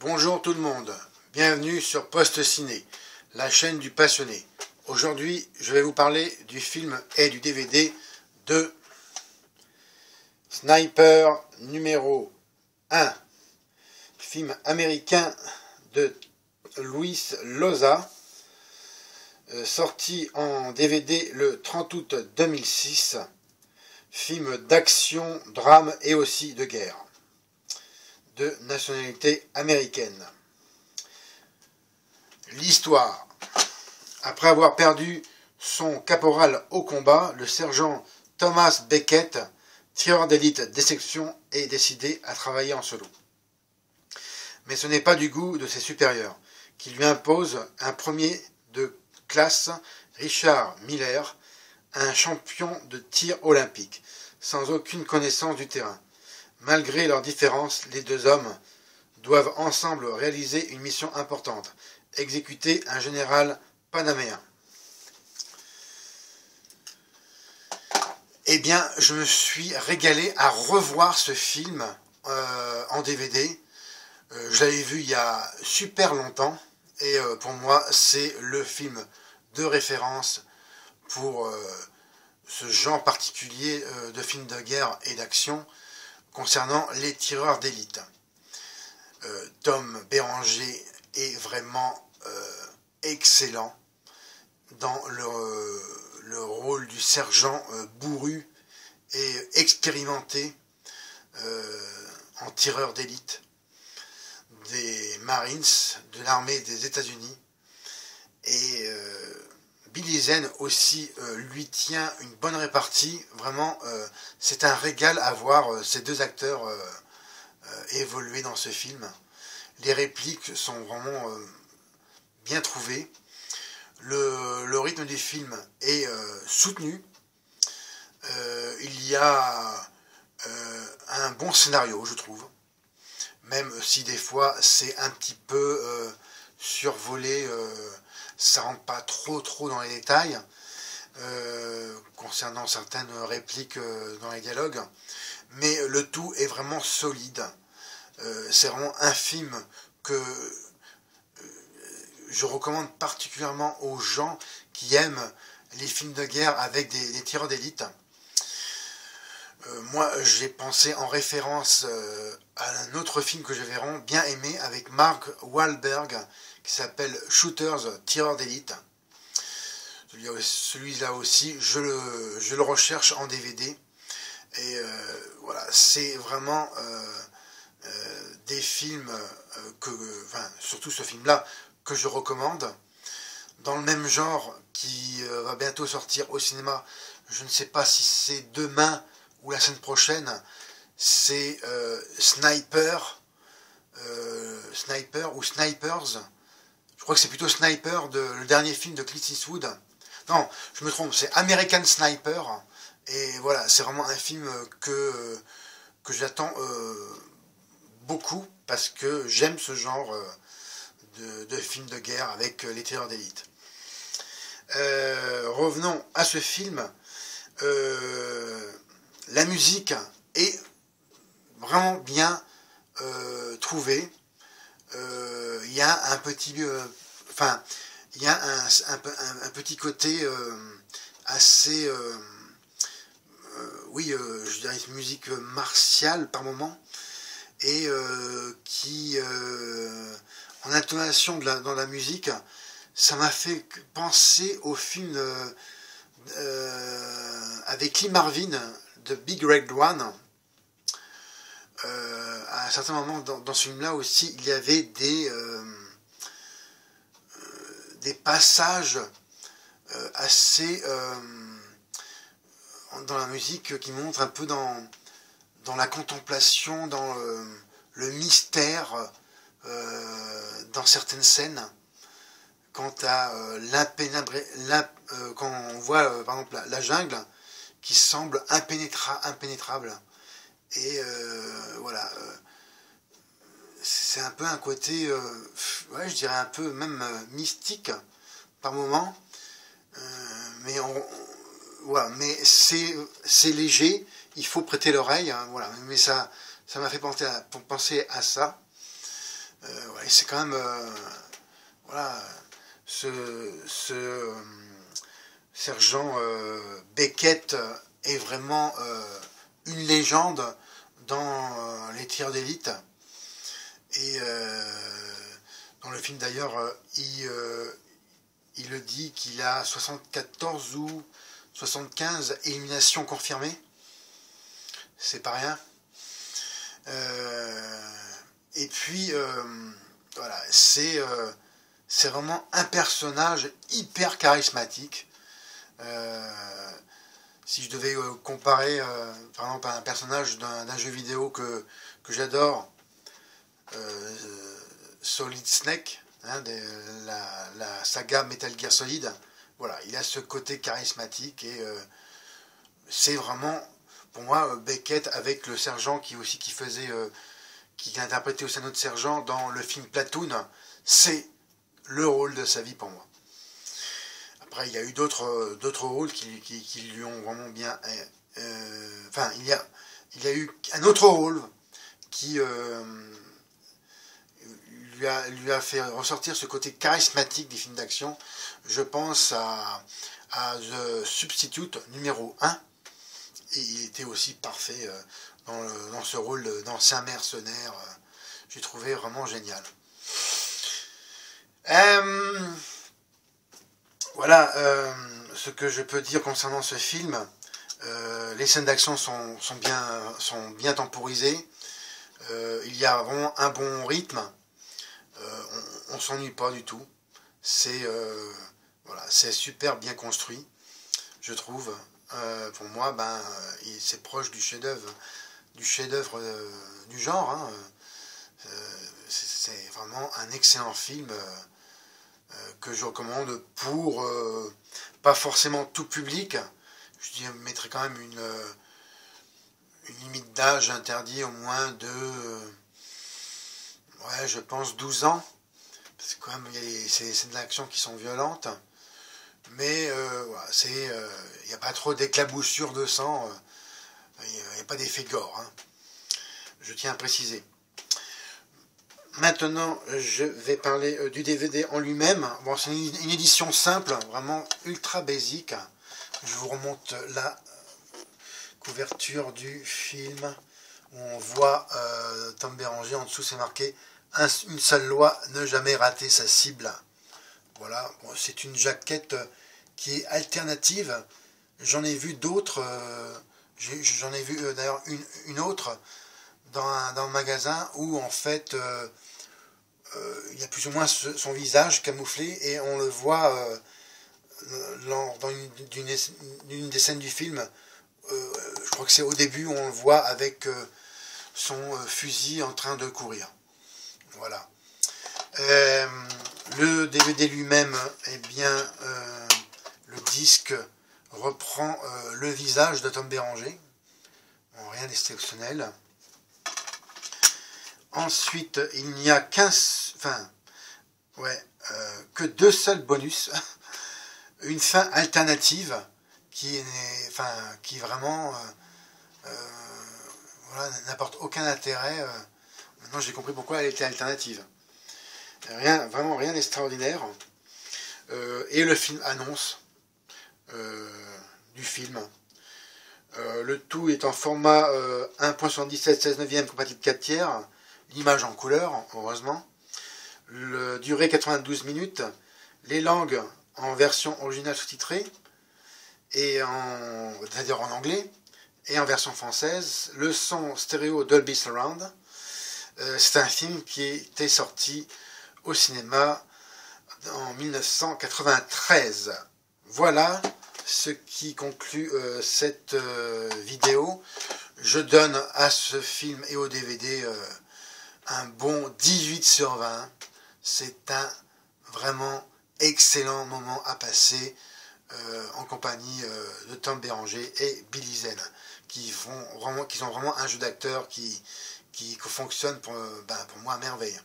Bonjour tout le monde, bienvenue sur Post Ciné, la chaîne du passionné. Aujourd'hui, je vais vous parler du film et du DVD de Sniper numéro 1, film américain de Luis Loza, sorti en DVD le 30 août 2006, film d'action, drame et aussi de guerre, de nationalité américaine. L'histoire. Après avoir perdu son caporal au combat, le sergent Thomas Beckett, tireur d'élite des sections, est décidé à travailler en solo. Mais ce n'est pas du goût de ses supérieurs, qui lui imposent un premier de classe, Richard Miller, un champion de tir olympique, sans aucune connaissance du terrain. Malgré leurs différences, les deux hommes doivent ensemble réaliser une mission importante, exécuter un général panaméen. Eh bien, je me suis régalé à revoir ce film en DVD. Je l'avais vu il y a super longtemps et pour moi, c'est le film de référence pour ce genre particulier de films de guerre et d'action concernant les tireurs d'élite. Tom Berenger est vraiment excellent dans le rôle du sergent bourru et expérimenté en tireur d'élite des Marines de l'armée des États-Unis. Et Billy Zane aussi lui tient une bonne répartie. Vraiment, c'est un régal à voir ces deux acteurs évoluer dans ce film. Les répliques sont vraiment bien trouvées. Le rythme du film est soutenu. Il y a un bon scénario, je trouve. Même si des fois c'est un petit peu survolé, ça rentre pas trop dans les détails concernant certaines répliques dans les dialogues. Mais le tout est vraiment solide. C'est vraiment un film que je recommande particulièrement aux gens qui aiment les films de guerre avec des tireurs d'élite. Moi, j'ai pensé en référence à un autre film que j'avais vraiment bien aimé avec Mark Wahlberg qui s'appelle Shooters, tireurs d'élite. Celui-là aussi, je le recherche en DVD. Et voilà, c'est vraiment des films surtout ce film-là, que je recommande. Dans le même genre, qui va bientôt sortir au cinéma, je ne sais pas si c'est demain ou la semaine prochaine, c'est Sniper ou Snipers. Je crois que c'est plutôt Sniper, le dernier film de Clint Eastwood. Non, je me trompe, c'est American Sniper. Et voilà, c'est vraiment un film que j'attends beaucoup parce que j'aime ce genre de film de guerre avec les tireurs d'élite. Revenons à ce film. La musique est vraiment bien trouvée. Il y a un petit, il y a un petit côté assez, je dirais une musique martiale par moment et qui en intonation dans la musique, ça m'a fait penser au film avec Lee Marvin de Big Red One. À un certain moment dans ce film-là aussi, il y avait des passages assez dans la musique qui montrent un peu dans la contemplation, dans le mystère, dans certaines scènes. Quant à quand on voit par exemple la jungle qui semble impénétrable. Et voilà, c'est un peu un côté, je dirais un peu même mystique par moment. Mais c'est léger, il faut prêter l'oreille, hein, voilà. Mais ça m'a fait penser à ça. Ouais, c'est quand même, voilà, ce sergent Beckett est vraiment une légende dans les tirs d'élite. Et dans le film d'ailleurs, il le dit qu'il a 74 ou 75 éliminations confirmées. C'est pas rien. Et puis, voilà, c'est vraiment un personnage hyper charismatique. Si je devais comparer, par exemple, à un personnage d'un jeu vidéo que j'adore, Solid Snake, hein, la saga Metal Gear Solid, voilà, il a ce côté charismatique et c'est vraiment, pour moi, Beckett avec le sergent qui faisait, qui interprétait aussi un autre sergent dans le film Platoon, c'est le rôle de sa vie pour moi. Après, il y a eu d'autres rôles qui lui ont vraiment bien, enfin, il y a eu un autre rôle qui lui a fait ressortir ce côté charismatique des films d'action. Je pense à The Substitute numéro 1. Et il était aussi parfait dans ce rôle d'ancien mercenaire. J'ai trouvé vraiment génial. Voilà ce que je peux dire concernant ce film. Les scènes d'action sont bien temporisées. Il y a vraiment un bon rythme. On ne s'ennuie pas du tout. Voilà, c'est super bien construit, je trouve. Pour moi, c'est proche du chef-d'œuvre du genre. Hein. C'est vraiment un excellent film que je recommande pour pas forcément tout public. Je mettrais quand même une limite d'âge interdit au moins de ouais, je pense 12 ans. Parce que quand même, il y a des scènes d'action qui sont violentes. Mais voilà, il n'y a pas trop d'éclaboussures de sang. Il n'y a pas d'effet gore. Hein. Je tiens à préciser. Maintenant, je vais parler du DVD en lui-même. Bon, c'est une édition simple, vraiment ultra basique. Je vous remonte la couverture du film où on voit Tom Béranger. En dessous, c'est marqué une seule loi, ne jamais rater sa cible. Voilà, bon, c'est une jaquette qui est alternative. J'en ai vu d'autres. J'en ai vu d'ailleurs une autre dans un magasin où en fait il y a plus ou moins son visage camouflé et on le voit dans une des scènes du film. Je crois que c'est au début où on le voit avec son fusil en train de courir. Voilà. Le DVD lui-même, eh bien, le disque reprend le visage de Tom Béranger. Bon, rien d'exceptionnel. Ensuite, il n'y a que deux seuls bonus. Une fin alternative qui vraiment voilà, n'apporte aucun intérêt. Maintenant, j'ai compris pourquoi elle était alternative. Vraiment rien d'extraordinaire. Et le film annonce du film. Le tout est en format 1.77 16/9 compatible 4 tiers. L'image en couleur, heureusement. Durée 92 minutes. Les langues en version originale sous-titrée, c'est-à-dire en anglais, et en version française. Le son stéréo Dolby Surround. C'est un film qui était sorti au cinéma en 1993. Voilà ce qui conclut cette vidéo. Je donne à ce film et au DVD un bon 18/20. C'est un vraiment excellent moment à passer en compagnie de Tom Béranger et Billy Zane, qui ont vraiment un jeu d'acteur qui fonctionne pour moi à merveille.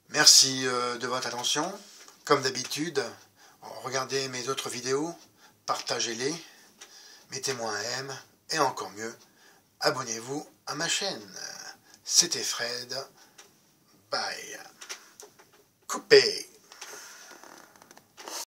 Merci de votre attention. Comme d'habitude, regardez mes autres vidéos, partagez-les, mettez-moi un M, et encore mieux, abonnez-vous à ma chaîne. C'était Fred. bye. Coupé.